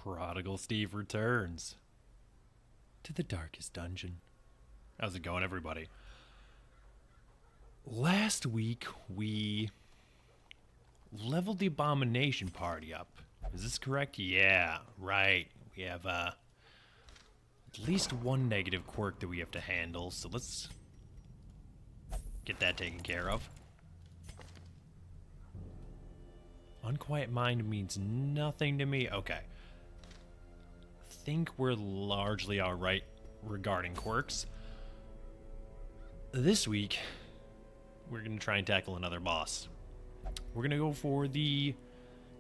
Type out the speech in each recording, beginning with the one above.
Prodigal Steve returns to the darkest dungeon. How's it going, everybody? Last week, we leveled the Abomination party up. Is this correct? Yeah, right. We have, at least one negative quirk that we have to handle, so let's get that taken care of. Unquiet mind means nothing to me. Okay. Think we're largely alright regarding quirks. This week, we're going to try and tackle another boss. We're going to go for the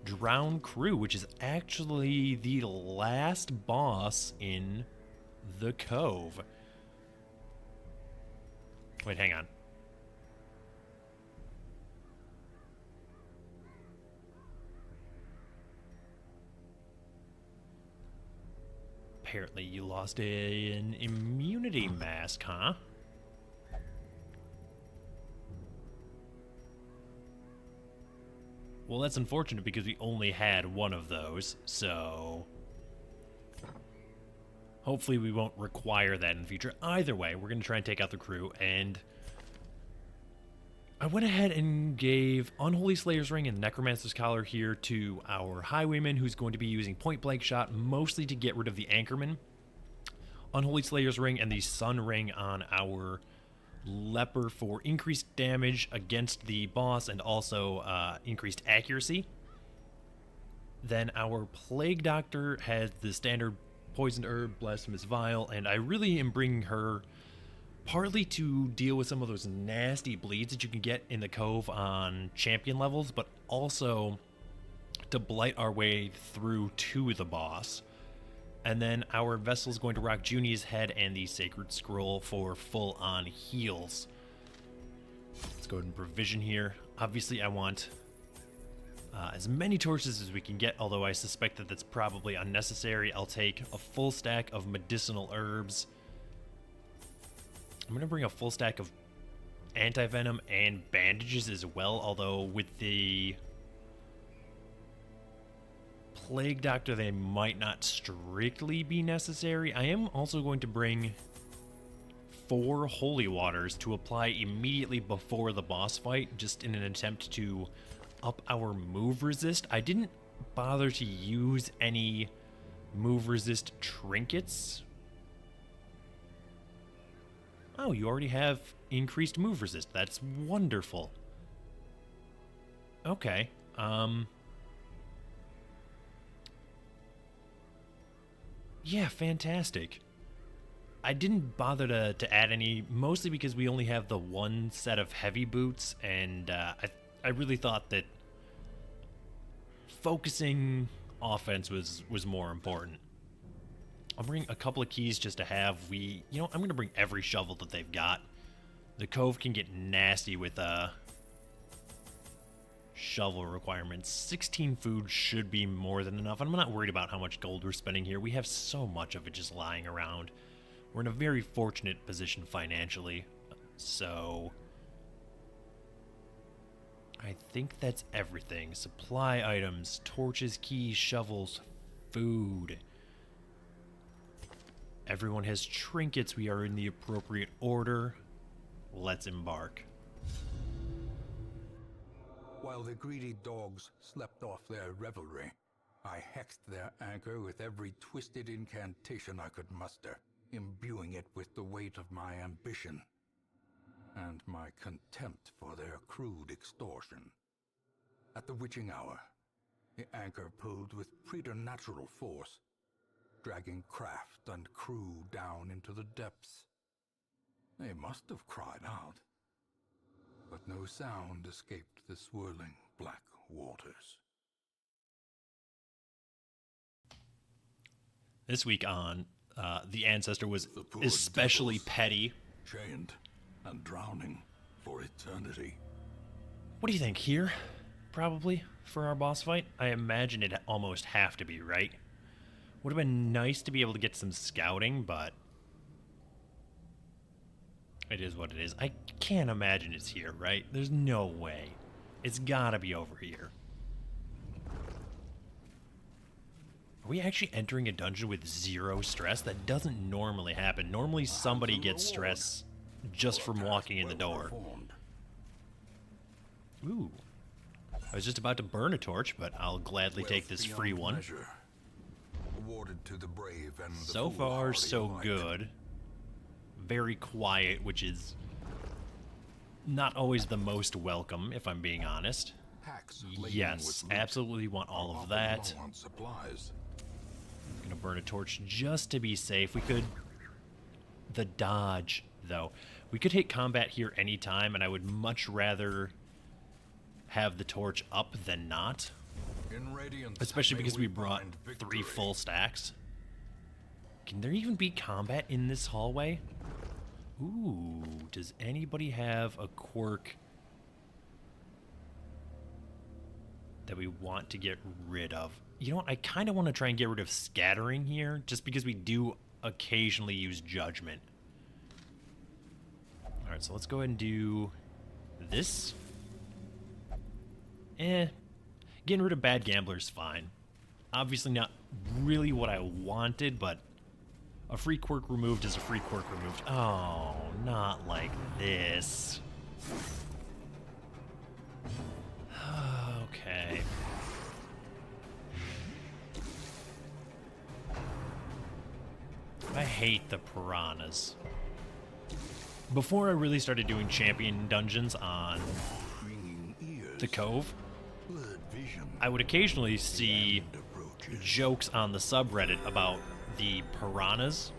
Drowned Crew, which is actually the last boss in the Cove. Wait, hang on. Apparently you lost an immunity mask, huh? Well, that's unfortunate because we only had one of those, so hopefully we won't require that in the future. Either way, we're going to try and take out the crew, and I went ahead and gave Unholy Slayer's Ring and Necromancer's Collar here to our Highwayman, who's going to be using point-blank shot, mostly to get rid of the Anchorman. Unholy Slayer's Ring and the Sun Ring on our Leper for increased damage against the boss and also increased accuracy. Then our Plague Doctor has the standard Poisoned Herb, Blasphemous Vial, and I really am bringing her partly to deal with some of those nasty bleeds that you can get in the Cove on champion levels, but also to blight our way through to the boss. And then our vessel is going to rock Junie's head and the Sacred Scroll for full-on heals. Let's go ahead and provision here. Obviously, I want as many torches as we can get, although I suspect that that's probably unnecessary. I'll take a full stack of medicinal herbs. I'm going to bring a full stack of anti-venom and bandages as well, although with the Plague Doctor they might not strictly be necessary. I am also going to bring 4 holy waters to apply immediately before the boss fight, just in an attempt to up our move resist. I didn't bother to use any move resist trinkets. Oh, you already have increased move resist. That's wonderful. Okay. Yeah, fantastic. I didn't bother to add any, mostly because we only have the one set of heavy boots, and I really thought that focusing offense was more important. I'll bring a couple of keys just to have. I'm going to bring every shovel that they've got. The Cove can get nasty with shovel requirements. 16 food should be more than enough. I'm not worried about how much gold we're spending here. We have so much of it just lying around. We're in a very fortunate position financially. So I think that's everything. Supply items, torches, keys, shovels, food. Everyone has trinkets. We are in the appropriate order. Let's embark. While the greedy dogs slept off their revelry, I hexed their anchor with every twisted incantation I could muster, imbuing it with the weight of my ambition and my contempt for their crude extortion. At the witching hour, the anchor pulled with preternatural force, dragging craft and crew down into the depths. They must have cried out, but no sound escaped the swirling black waters. This week on The Ancestor was especially petty. Chained and drowning for eternity. What do you think? Here? Probably, for our boss fight? I imagine it'd almost have to be, right? Would have been nice to be able to get some scouting, but it is what it is. I can't imagine it's here, right? There's no way. It's gotta be over here. Are we actually entering a dungeon with 0 stress? That doesn't normally happen. Normally somebody gets stress just from walking in the door. Ooh. I was just about to burn a torch, but I'll gladly take this free one. Awarded to the brave and the So far, so good. Very quiet, which is not always the most welcome, if I'm being honest. Yes, absolutely want all of that. Gonna burn a torch just to be safe. We could... The dodge, though. We could hit combat here anytime, and I would much rather have the torch up than not. Especially because we brought 3 full stacks. Can there even be combat in this hallway? Ooh, does anybody have a quirk that we want to get rid of? You know what, I kind of want to try and get rid of scattering here, just because we do occasionally use judgment. Alright, so let's go ahead and do this. Getting rid of bad gamblers, fine. Obviously not really what I wanted, but a free quirk removed is a free quirk removed. Oh, not like this. Okay. I hate the piranhas. Before I really started doing champion dungeons on the Cove, I would occasionally see jokes on the subreddit about the piranhas,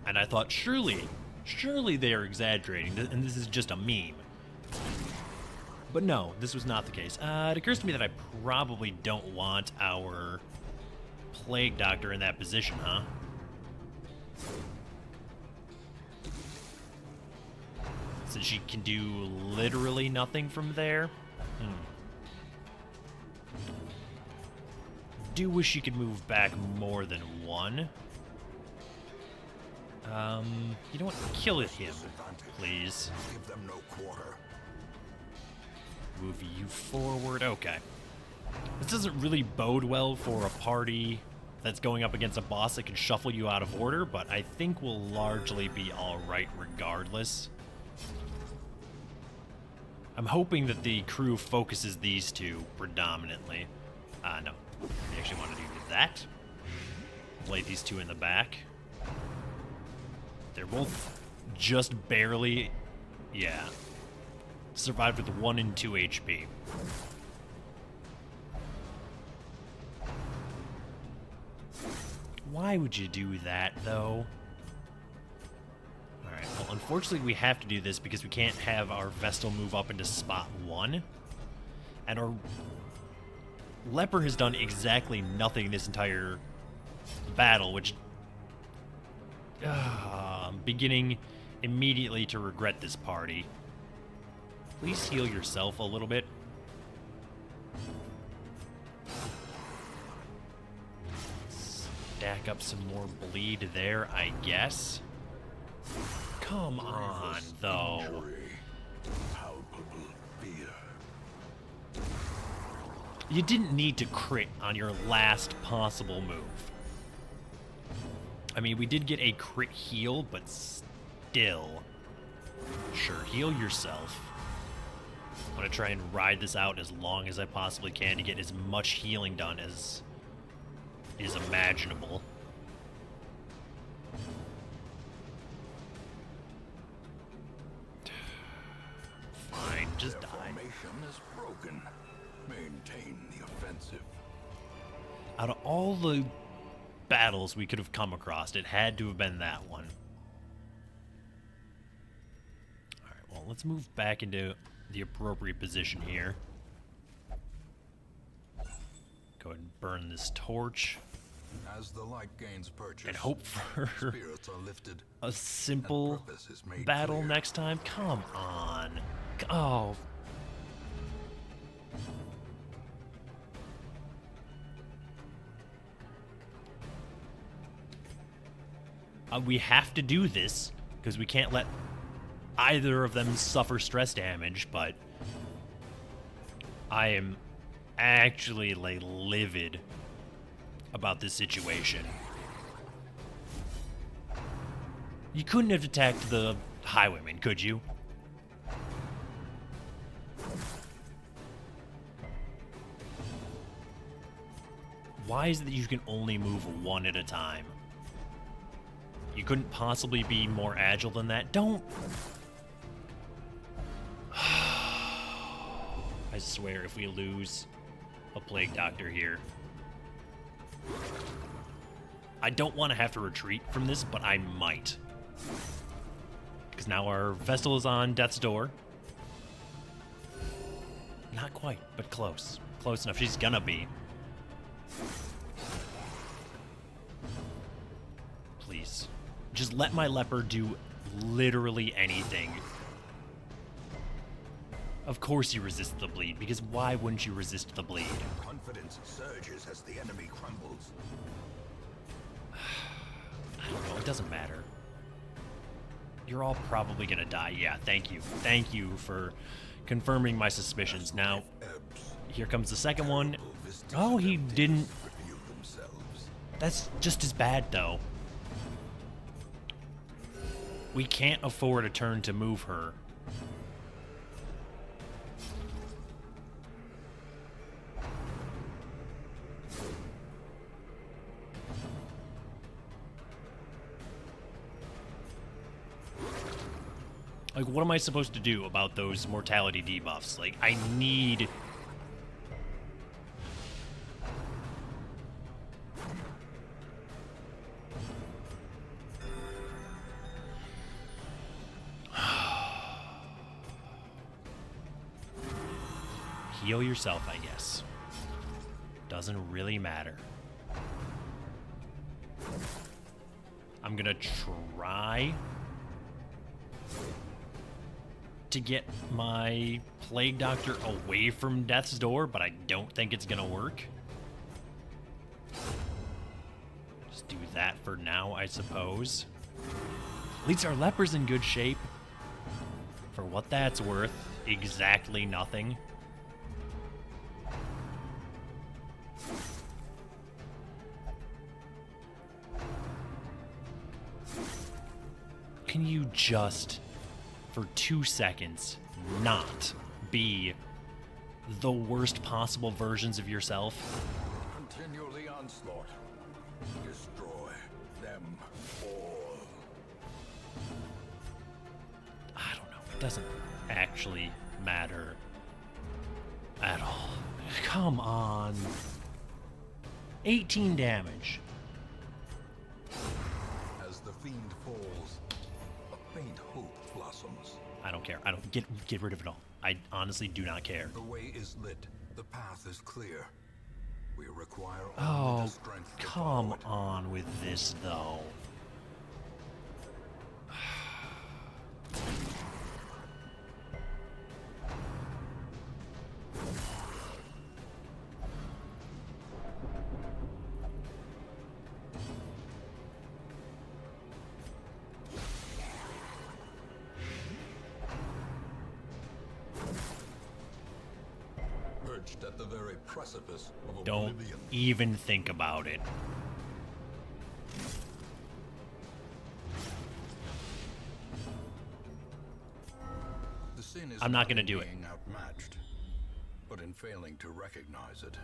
and I thought, surely they are exaggerating, and this is just a meme. But no, this was not the case. It occurs to me that I probably don't want our Plague Doctor in that position, huh? Since she can do literally nothing from there. Do wish she could move back more than one. You know what? Kill him, please. Move you forward. Okay. This doesn't really bode well for a party that's going up against a boss that can shuffle you out of order, but I think we'll largely be alright regardless. I'm hoping that the crew focuses these two predominantly. No. We actually want to do that. Lay these two in the back. They're both just barely... Yeah. Survived with 1 and 2 HP. Why would you do that, though? Alright, well, unfortunately we have to do this because we can't have our Vestal move up into spot 1. And our Leper has done exactly nothing this entire battle, which... I'm beginning immediately to regret this party. Please heal yourself a little bit. Stack up some more bleed there, I guess. Come on, though. You didn't need to crit on your last possible move. I mean, we did get a crit heal, but still. Sure, heal yourself. I'm gonna try and ride this out as long as I possibly can to get as much healing done as is imaginable. Fine, just die. Is broken. Maintain the offensive. Out of all the battles we could have come across, it had to have been that one. Alright, well, let's move back into the appropriate position here. Go ahead and burn this torch. As the light gains purchase, and hope for spirits are lifted, a simple battle clear. next time. Come on. Oh. We have to do this because we can't let either of them suffer stress damage, but I am actually like livid about this situation. You couldn't have attacked the highwayman, could you? Why is it that you can only move one at a time? You couldn't possibly be more agile than that. Don't... I swear, if we lose a Plague Doctor here... I don't want to have to retreat from this, but I might. Because now our Vestal is on death's door. Not quite, but close. Close enough. She's gonna be. Please. Just let my leopard do literally anything. Of course you resist the bleed, because why wouldn't you resist the bleed? Confidence surges as the enemy crumbles. I don't know, it doesn't matter. You're all probably gonna die. Yeah, thank you. Thank you for confirming my suspicions. Now, here comes the second one. Oh, he didn't... That's just as bad, though. We can't afford a turn to move her. Like, what am I supposed to do about those mortality debuffs? Like, I need... Heal yourself, I guess. Doesn't really matter. I'm gonna try to get my Plague Doctor away from Death's Door, but I don't think it's gonna work. Just do that for now, I suppose. At least our leper's in good shape. For what that's worth, exactly nothing. Can you just, for 2 seconds, not be the worst possible versions of yourself? Continue the onslaught. Destroy them all. I don't know. It doesn't actually matter at all. Come on. 18 damage. As the fiend falls, a faint hope blossoms. I don't care. I don't get rid of it all. I honestly do not care. The way is lit. The path is clear. We require only Oh, the strength to come follow it. on with this, though. Perched at the very precipice of Don't oblivion. even think about it. The sin is I'm not gonna in do it. being outmatched, but in failing to recognize it.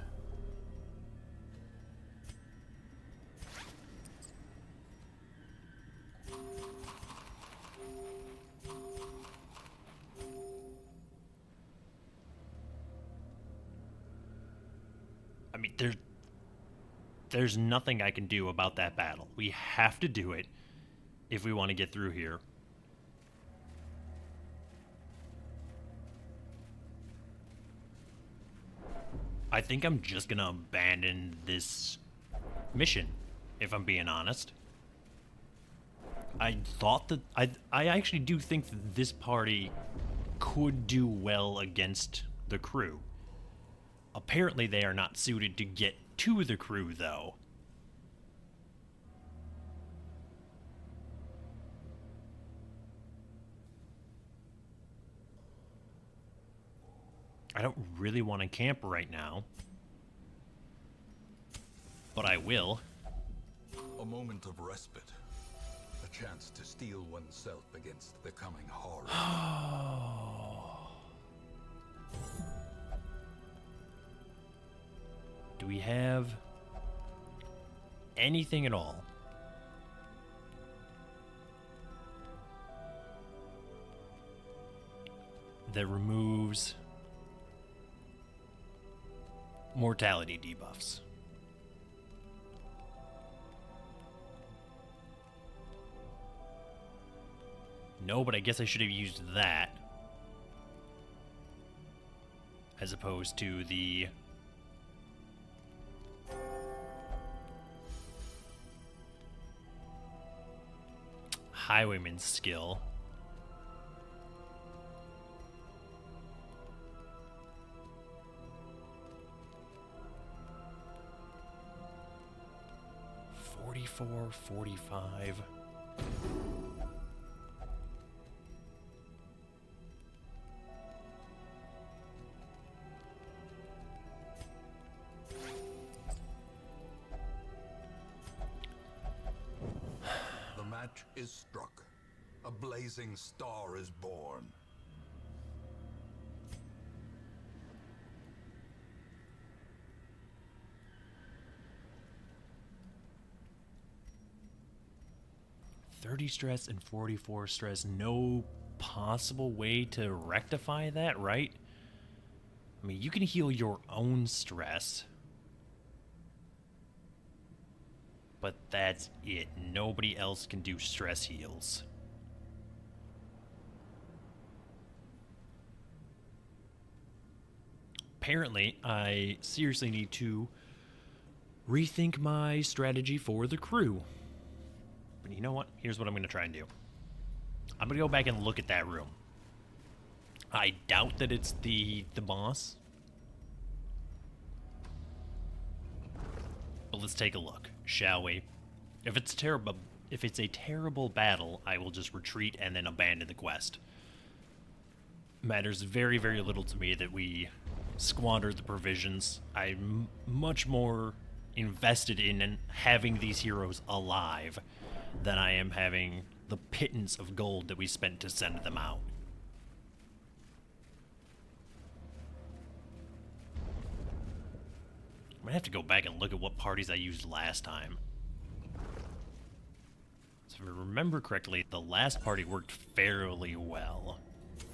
I mean, there's nothing I can do about that battle. We have to do it if we want to get through here. I think I'm just gonna abandon this mission, if I'm being honest. I thought that I actually do think that this party could do well against the crew. Apparently they are not suited to get to the crew, though. I don't really want to camp right now. but I will. A moment of respite. A chance to steel oneself against the coming horror. Do we have anything at all? That removes mortality debuffs. No, but I guess I should have used that as opposed to the Highwayman's skill. $44, $45. The match is struck. A blazing star is born. $30 stress and $44 stress. No possible way to rectify that, right? I mean, you can heal your own stress, but that's it. Nobody else can do stress heals. Apparently, I seriously need to rethink my strategy for the crew. But you know what? Here's what I'm going to try and do. I'm going to go back and look at that room. I doubt that it's the boss. But let's take a look, shall we? If it's a terrible battle, I will just retreat and then abandon the quest. Matters very, very little to me that we squandered the provisions. I'm much more invested in having these heroes alive than I am having the pittance of gold that we spent to send them out. I'm gonna have to go back and look at what parties I used last time. So if I remember correctly, the last party worked fairly well.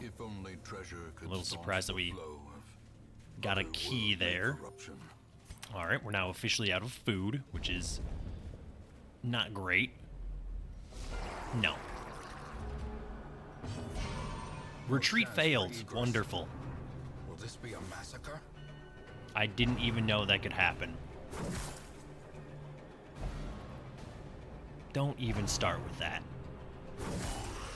If only treasure could A little surprised that we got a key there. Alright, we're now officially out of food, which is not great. No. Retreat failed. Wonderful. Will this be a massacre? I didn't even know that could happen. Don't even start with that.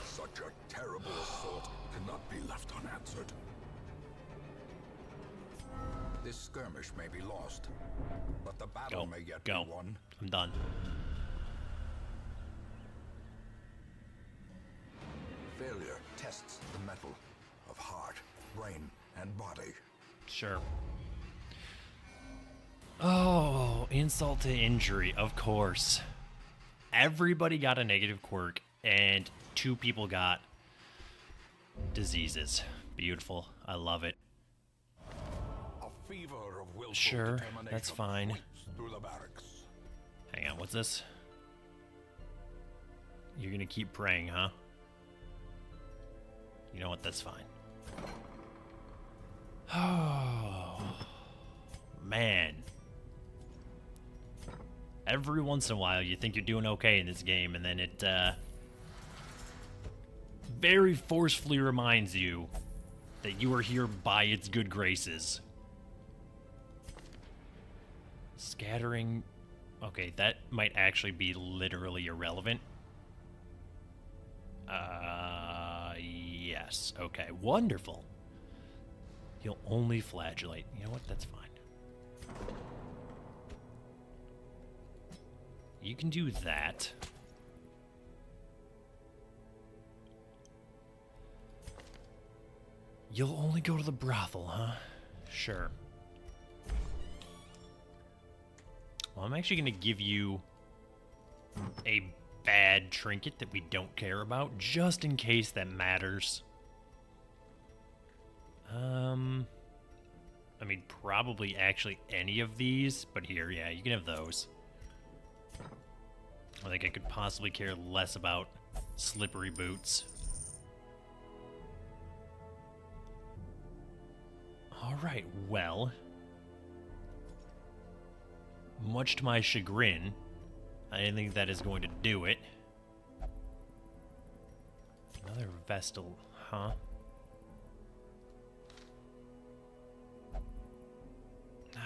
Such a terrible assault cannot be left unanswered. This skirmish may be lost, but the battle may yet be won. I'm done. Failure tests the mettle of heart, brain, and body. Sure. Oh, insult to injury, of course. Everybody got a negative quirk, and 2 people got diseases. Beautiful. I love it. A fever of willful Sure, determination that's fine. sweeps through the barracks. Hang on, what's this? You're gonna keep praying, huh? You know what, that's fine. Oh, man. Every once in a while, you think you're doing okay in this game, and then it, very forcefully reminds you that you are here by its good graces. Scattering... Okay, that might actually be literally irrelevant. Yes. Okay, wonderful. He'll only flagellate. You know what? That's fine. You can do that. You'll only go to the brothel, huh? Sure. Well, I'm actually going to give you a bad trinket that we don't care about, just in case that matters. I mean, probably actually any of these, but here, yeah, you can have those. I think I could possibly care less about slippery boots. Alright, well, much to my chagrin, I didn't think that is going to do it. Another Vestal, huh?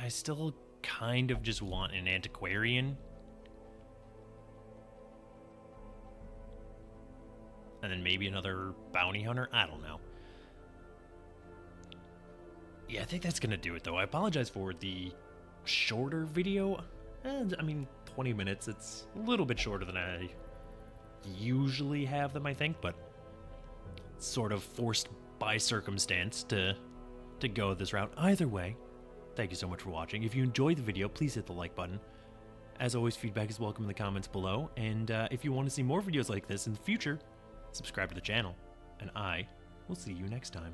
I still kind of just want an antiquarian. And then maybe another bounty hunter? I don't know. Yeah, I think that's going to do it, though. I apologize for the shorter video. I mean, 20 minutes. It's a little bit shorter than I usually have them, I think, but sort of forced by circumstance to go this route. Either way, thank you so much for watching. If you enjoyed the video, please hit the like button. As always, feedback is welcome in the comments below. And if you want to see more videos like this in the future, subscribe to the channel. And I will see you next time.